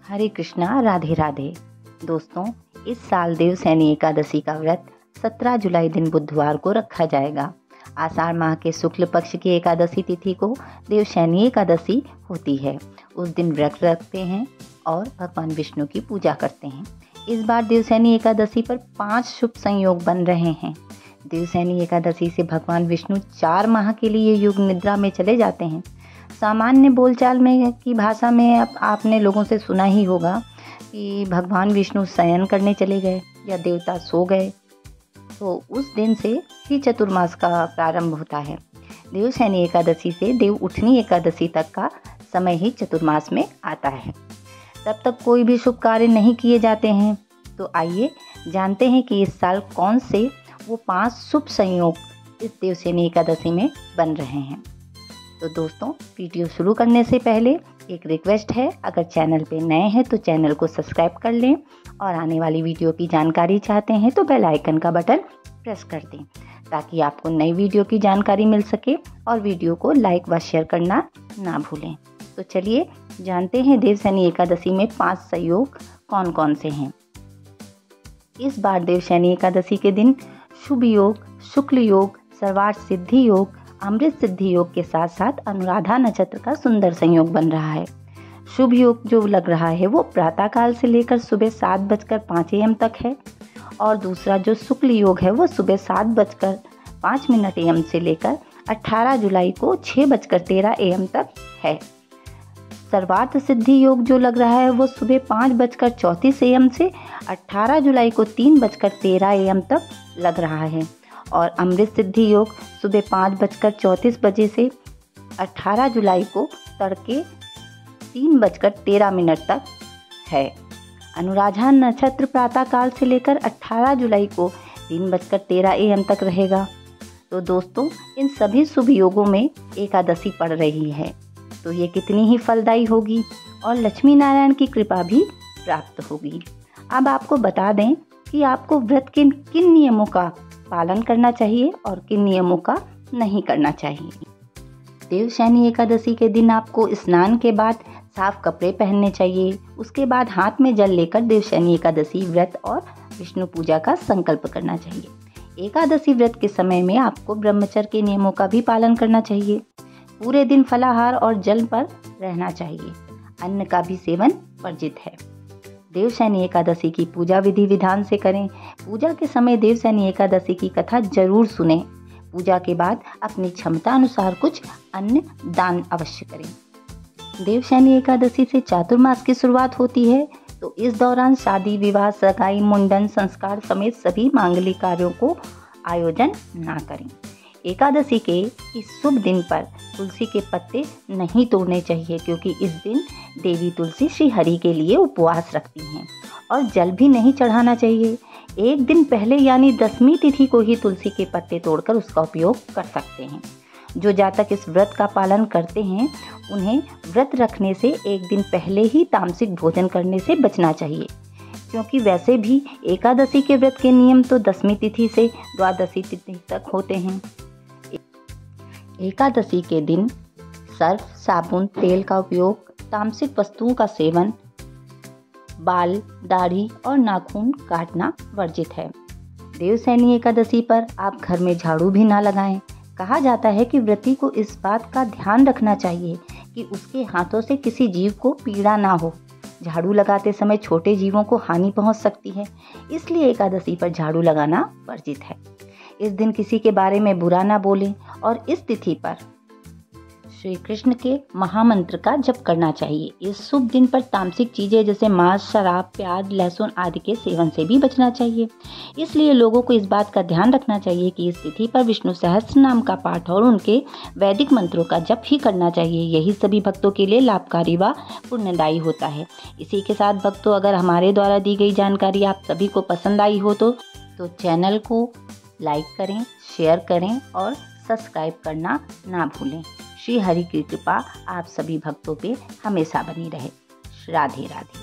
हरे कृष्णा, राधे राधे। दोस्तों, इस साल देवशैनी एकादशी का व्रत 17 जुलाई दिन बुधवार को रखा जाएगा। आषाढ़ माह के शुक्ल पक्ष की एकादशी तिथि को देवशैनी एकादशी होती है। उस दिन व्रत रखते हैं और भगवान विष्णु की पूजा करते हैं। इस बार देवशैनी एकादशी पर 5 शुभ संयोग बन रहे हैं। देवशैनी एकादशी से भगवान विष्णु 4 माह के लिए योग निद्रा में चले जाते हैं। सामान्य बोलचाल में की भाषा में आपने लोगों से सुना ही होगा कि भगवान विष्णु शयन करने चले गए या देवता सो गए। तो उस दिन से ही चतुर्मास का प्रारंभ होता है। देवशैनी एकादशी से देव उठनी एकादशी तक का समय ही चतुर्मास में आता है। तब तक कोई भी शुभ कार्य नहीं किए जाते हैं। तो आइए जानते हैं कि इस साल कौन से वो 5 शुभ संयोग इस देवशैनी एकादशी में बन रहे हैं। तो दोस्तों, वीडियो शुरू करने से पहले एक रिक्वेस्ट है, अगर चैनल पे नए हैं तो चैनल को सब्सक्राइब कर लें और आने वाली वीडियो की जानकारी चाहते हैं तो बेल आइकन का बटन प्रेस कर दें ताकि आपको नई वीडियो की जानकारी मिल सके और वीडियो को लाइक व शेयर करना ना भूलें। तो चलिए जानते हैं देवशैनी एकादशी में 5 संयोग कौन कौन से हैं। इस बार देवशैनी एकादशी के दिन शुभ योग, शुक्ल योग, सर्वार्थ सिद्धि योग, अमृत सिद्धि योग के साथ साथ अनुराधा नक्षत्र का सुंदर संयोग बन रहा है। शुभ योग जो लग रहा है वो प्रातः काल से लेकर सुबह 7:05 AM तक है और दूसरा जो शुक्ल योग है वो सुबह 7:05 AM से लेकर 18 जुलाई को 6:13 AM तक है। सर्वार्थ सिद्धि योग जो लग रहा है वो सुबह 5:34 AM से 18 जुलाई को 3:13 AM तक लग रहा है और अमृत सिद्धि योग सुबह 5:34 से 18 जुलाई को तड़के 3:13 तक है। अनुराधा नक्षत्र प्रातः काल से लेकर 18 जुलाई को 3:13 AM तक रहेगा। तो दोस्तों, इन सभी शुभ योगों में एकादशी पड़ रही है तो ये कितनी ही फलदायी होगी और लक्ष्मी नारायण की कृपा भी प्राप्त होगी। अब आपको बता दें कि आपको व्रत के किन नियमों का पालन करना चाहिए और किन नियमों का नहीं करना चाहिए। देवशैनी एकादशी के दिन आपको स्नान के बाद साफ कपड़े पहनने चाहिए। उसके बाद हाथ में जल लेकर देवशैनी एकादशी व्रत और विष्णु पूजा का संकल्प करना चाहिए। एकादशी व्रत के समय में आपको ब्रह्मचर्य के नियमों का भी पालन करना चाहिए। पूरे दिन फलाहार और जल पर रहना चाहिए। अन्न का भी सेवन वर्जित है। देवशैनी एकादशी की पूजा विधि विधान से करें। पूजा के समय देवशैनी एकादशी की कथा जरूर सुनें। पूजा के बाद अपनी क्षमता अनुसार कुछ अन्न दान अवश्य करें। देवशैनी एकादशी से चातुर्मास की शुरुआत होती है तो इस दौरान शादी, विवाह, सगाई, मुंडन, संस्कार समेत सभी मांगलिक कार्यों को आयोजन ना करें। एकादशी के इस शुभ दिन पर तुलसी के पत्ते नहीं तोड़ने चाहिए क्योंकि इस दिन देवी तुलसी श्री हरि के लिए उपवास रखती हैं और जल भी नहीं चढ़ाना चाहिए। एक दिन पहले यानी 10वीं तिथि को ही तुलसी के पत्ते तोड़कर उसका उपयोग कर सकते हैं। जो जातक इस व्रत का पालन करते हैं उन्हें व्रत रखने से एक दिन पहले ही तामसिक भोजन करने से बचना चाहिए क्योंकि वैसे भी एकादशी के व्रत के नियम तो 10वीं तिथि से द्वादशी तिथि तक होते हैं। एकादशी के दिन सर्फ, साबुन, तेल का उपयोग, तामसिक वस्तुओं का सेवन, बाल, दाढ़ी और नाखून काटना वर्जित है। देवशैनी एकादशी पर आप घर में झाड़ू भी ना लगाएं। कहा जाता है कि व्रती को इस बात का ध्यान रखना चाहिए कि उसके हाथों से किसी जीव को पीड़ा ना हो। झाड़ू लगाते समय छोटे जीवों को हानि पहुंच सकती है, इसलिए एकादशी पर झाड़ू लगाना वर्जित है। इस दिन किसी के बारे में बुरा ना बोलें और इस तिथि पर श्री कृष्ण के महामंत्र का जप करना चाहिए। इस शुभ दिन पर तामसिक चीजें जैसे मांस, शराब, प्याज, लहसुन आदि के सेवन से भी बचना चाहिए। इसलिए लोगों को इस बात का ध्यान रखना चाहिए कि इस तिथि पर विष्णु सहस्त्र नाम का पाठ और उनके वैदिक मंत्रों का जप ही करना चाहिए। यही सभी भक्तों के लिए लाभकारी व पुण्यदायी होता है। इसी के साथ भक्तों, अगर हमारे द्वारा दी गई जानकारी आप सभी को पसंद आई हो तो चैनल को लाइक करें, शेयर करें और सब्सक्राइब करना ना भूलें। श्री हरि की कृपा आप सभी भक्तों पे हमेशा बनी रहे। राधे राधे।